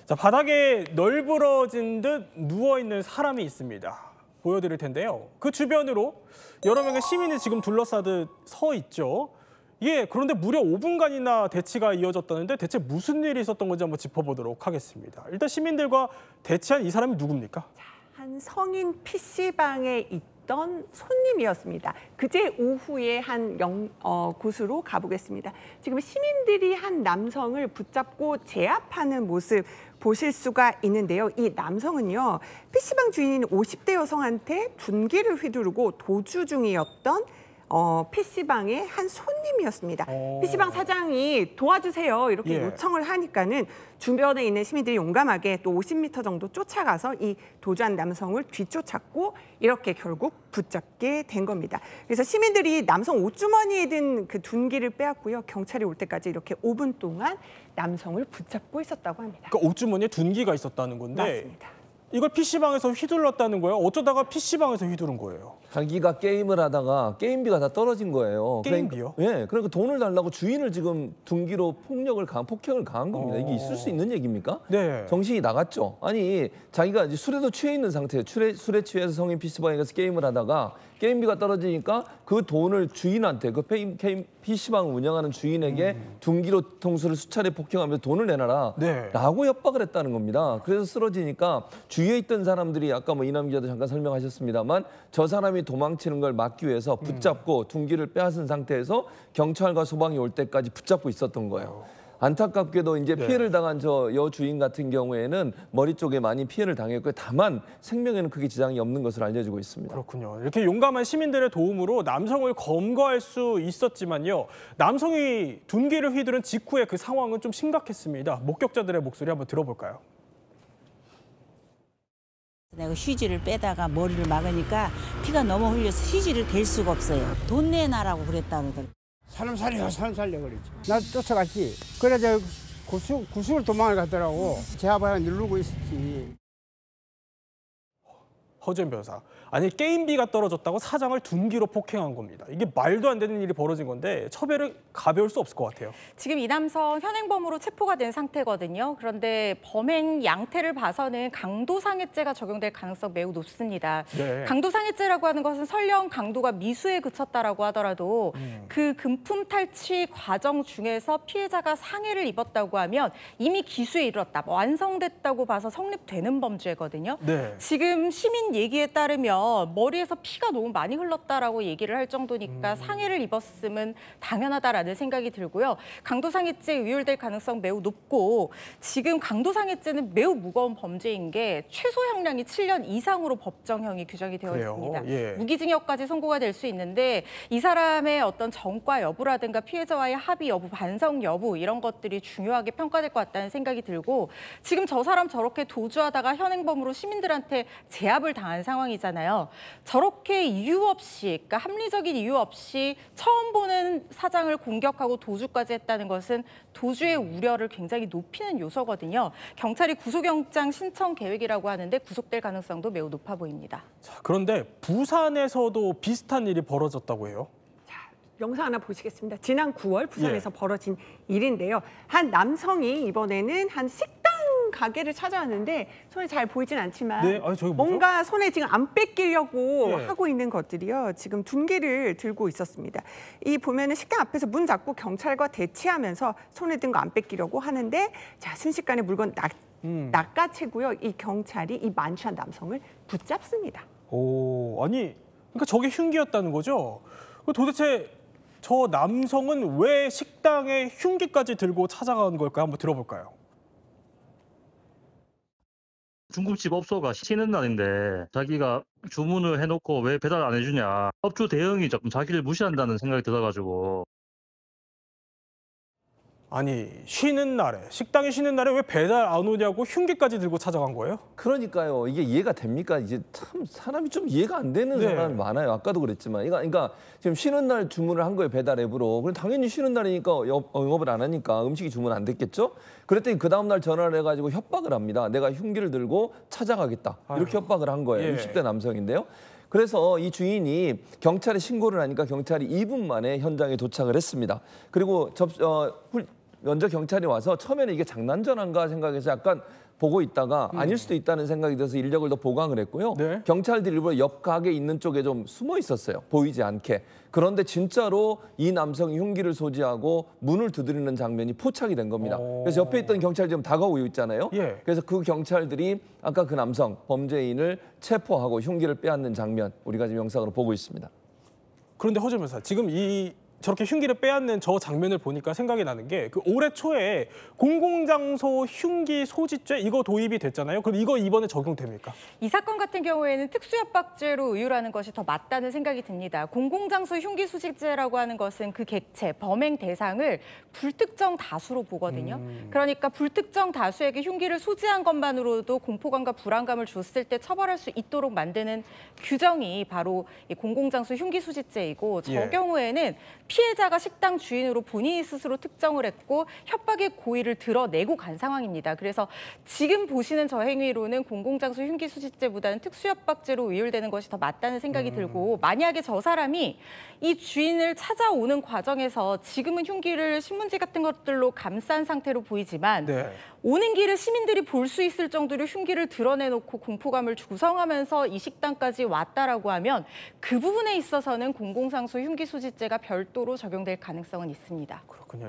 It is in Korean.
자, 바닥에 널브러진 듯 누워있는 사람이 있습니다. 보여드릴 텐데요. 그 주변으로 여러 명의 시민이 지금 둘러싸듯 서 있죠. 예, 그런데 무려 5분간이나 대치가 이어졌다는데 대체 무슨 일이 있었던 건지 한번 짚어보도록 하겠습니다. 일단 시민들과 대치한 이 사람이 누굽니까? 한 성인 PC방에 있던 손님이었습니다. 그제 오후에 한 곳으로 가보겠습니다. 지금 시민들이 한 남성을 붙잡고 제압하는 모습 보실 수가 있는데요. 이 남성은요, PC방 주인인 50대 여성한테 분기를 휘두르고 도주 중이었던 PC방의 한 손님이었습니다. PC방 사장이 도와주세요 이렇게 요청을 하니까는 주변에 있는 시민들이 용감하게 또 50m 정도 쫓아가서 이 도주한 남성을 뒤쫓았고 이렇게 결국 붙잡게 된 겁니다. 그래서 시민들이 남성 옷주머니에 든 그 둔기를 빼앗고요. 경찰이 올 때까지 이렇게 5분 동안 남성을 붙잡고 있었다고 합니다. 그러니까 옷주머니에 둔기가 있었다는 건데 맞습니다. 이걸 PC방에서 휘둘렀다는 거예요? 어쩌다가 PC방에서 휘두른 거예요? 자기가 게임을 하다가 게임비가 다 떨어진 거예요. 게임비요? 그러니까 돈을 달라고 주인을 지금 둔기로 폭행을 가한 겁니다. 이게 있을 수 있는 얘기입니까? 네. 정신이 나갔죠. 아니, 자기가 이제 술에도 취해 있는 상태예요. 술에 취해서 성인 PC방에 가서 게임을 하다가 게임비가 떨어지니까 그 돈을 주인한테, 그 PC방 운영하는 주인에게 둔기로 통수를 수차례 폭행하면서 돈을 내놔라 라고 협박을 했다는 겁니다. 그래서 쓰러지니까 주위에 있던 사람들이 아까 뭐 이남 기자도 잠깐 설명하셨습니다만 저 사람이 도망치는 걸 막기 위해서 붙잡고 둔기를 빼앗은 상태에서 경찰과 소방이 올 때까지 붙잡고 있었던 거예요. 안타깝게도 이제 피해를 당한 저 여주인 같은 경우에는 머리 쪽에 많이 피해를 당했고요. 다만 생명에는 크게 지장이 없는 것으로 알려지고 있습니다. 그렇군요. 이렇게 용감한 시민들의 도움으로 남성을 검거할 수 있었지만요. 남성이 둔기를 휘두른 직후에 그 상황은 좀 심각했습니다. 목격자들의 목소리 한번 들어볼까요? 내가 휴지를 빼다가 머리를 막으니까 피가 너무 흘려서 휴지를 댈 수가 없어요. 돈 내놔라고 그랬다 그러더라고요. 사람 살려 그러지. 나 쫓아갔지. 그래서 구수로 도망을 갔더라고. 제압하여 누르고 있었지. 허준 변호사. 아니 게임비가 떨어졌다고 사장을 둔기로 폭행한 겁니다. 이게 말도 안 되는 일이 벌어진 건데 처벌이 가벼울 수 없을 것 같아요. 지금 이 남성 현행범으로 체포가 된 상태거든요. 그런데 범행 양태를 봐서는 강도상해죄가 적용될 가능성 매우 높습니다. 네. 강도상해죄라고 하는 것은 설령 강도가 미수에 그쳤다라고 하더라도 그 금품 탈취 과정 중에서 피해자가 상해를 입었다고 하면 이미 기수에 이르렀다, 완성됐다고 봐서 성립되는 범죄거든요. 네. 지금 시민 얘기에 따르면 머리에서 피가 너무 많이 흘렀다라고 얘기를 할 정도니까 상해를 입었음은 당연하다라는 생각이 들고요. 강도상해죄에 의율될 가능성 매우 높고 지금 강도상해죄는 매우 무거운 범죄인 게 최소 형량이 7년 이상으로 법정형이 규정이 되어 있습니다. 예. 무기징역까지 선고가 될 수 있는데 이 사람의 어떤 전과 여부라든가 피해자와의 합의 여부, 반성 여부 이런 것들이 중요하게 평가될 것 같다는 생각이 들고 지금 저 사람 저렇게 도주하다가 현행범으로 시민들한테 제압을 당한 상황이잖아요. 저렇게 이유 없이, 그러니까 합리적인 이유 없이 처음 보는 사장을 공격하고 도주까지 했다는 것은 도주의 우려를 굉장히 높이는 요소거든요. 경찰이 구속영장 신청 계획이라고 하는데 구속될 가능성도 매우 높아 보입니다. 자, 그런데 부산에서도 비슷한 일이 벌어졌다고 해요. 영상 하나 보시겠습니다. 지난 9월 부산에서 벌어진 일인데요. 한 남성이 이번에는 한 식당 가게를 찾아왔는데 손에 잘 보이진 않지만 뭔가 손에 지금 안 뺏기려고 하고 있는 것들이요. 지금 둔기를 들고 있었습니다. 이 보면은 식당 앞에서 문 닫고 경찰과 대치하면서 손에 든 거 안 뺏기려고 하는데 자, 순식간에 물건 낚아채고요. 이 경찰이 이 만취한 남성을 붙잡습니다. 오, 아니 그러니까 저게 흉기였다는 거죠? 도대체 저 남성은 왜 식당에 흉기까지 들고 찾아간 걸까요? 한번 들어볼까요? 중국집 업소가 쉬는 날인데 자기가 주문을 해놓고 왜 배달 안 해주냐. 업주 대응이 조금 자기를 무시한다는 생각이 들어가지고. 아니 쉬는 날에, 식당에 쉬는 날에 왜 배달 안 오냐고 흉기까지 들고 찾아간 거예요? 그러니까요. 이게 이해가 됩니까? 이제 참 사람이 좀 이해가 안 되는 사람이 많아요. 아까도 그랬지만. 그러니까 지금 쉬는 날 주문을 한 거예요. 배달 앱으로. 그럼 당연히 쉬는 날이니까 영업을 안 하니까 음식이 주문 안 됐겠죠? 그랬더니 그 다음 날 전화를 해가지고 협박을 합니다. 내가 흉기를 들고 찾아가겠다. 이렇게 협박을 한 거예요. 60대 남성인데요. 그래서 이 주인이 경찰에 신고를 하니까 경찰이 2분 만에 현장에 도착을 했습니다. 그리고 먼저 경찰이 와서 처음에는 이게 장난 전화인가 생각해서 약간 보고 있다가 아닐 수도 있다는 생각이 들어서 인력을 더 보강을 했고요. 네. 경찰들이 일부러 옆 가게 있는 쪽에 좀 숨어 있었어요. 보이지 않게. 그런데 진짜로 이 남성이 흉기를 소지하고 문을 두드리는 장면이 포착이 된 겁니다. 그래서 옆에 있던 경찰이 지금 다가오고 있잖아요. 예. 그래서 그 경찰들이 아까 그 남성 범죄인을 체포하고 흉기를 빼앗는 장면 우리가 지금 영상으로 보고 있습니다. 그런데 허준 변호사, 지금 저렇게 흉기를 빼앗는 저 장면을 보니까 생각이 나는 게 그 올해 초에 공공장소 흉기 소지죄 이거 도입이 됐잖아요. 그럼 이거 이번에 적용됩니까? 이 사건 같은 경우에는 특수협박죄로 의율하는 것이 더 맞다는 생각이 듭니다. 공공장소 흉기 소지죄라고 하는 것은 그 객체, 범행 대상을 불특정 다수로 보거든요. 그러니까 불특정 다수에게 흉기를 소지한 것만으로도 공포감과 불안감을 줬을 때 처벌할 수 있도록 만드는 규정이 바로 이 공공장소 흉기 소지죄이고 저 예. 경우에는 피해자가 식당 주인으로 본인이 스스로 특정을 했고 협박의 고의를 드러내고 간 상황입니다. 그래서 지금 보시는 저 행위로는 공공장소 흉기 소지죄보다는 특수협박죄로 의율되는 것이 더 맞다는 생각이 들고 만약에 저 사람이 이 주인을 찾아오는 과정에서 지금은 흉기를 신문지 같은 것들로 감싼 상태로 보이지만 네. 오는 길에 시민들이 볼 수 있을 정도로 흉기를 드러내놓고 공포감을 구성하면서 이 식당까지 왔다라고 하면 그 부분에 있어서는 공공장소 흉기 소지죄가 별도로 적용될 가능성은 있습니다. 그렇군요. 이렇게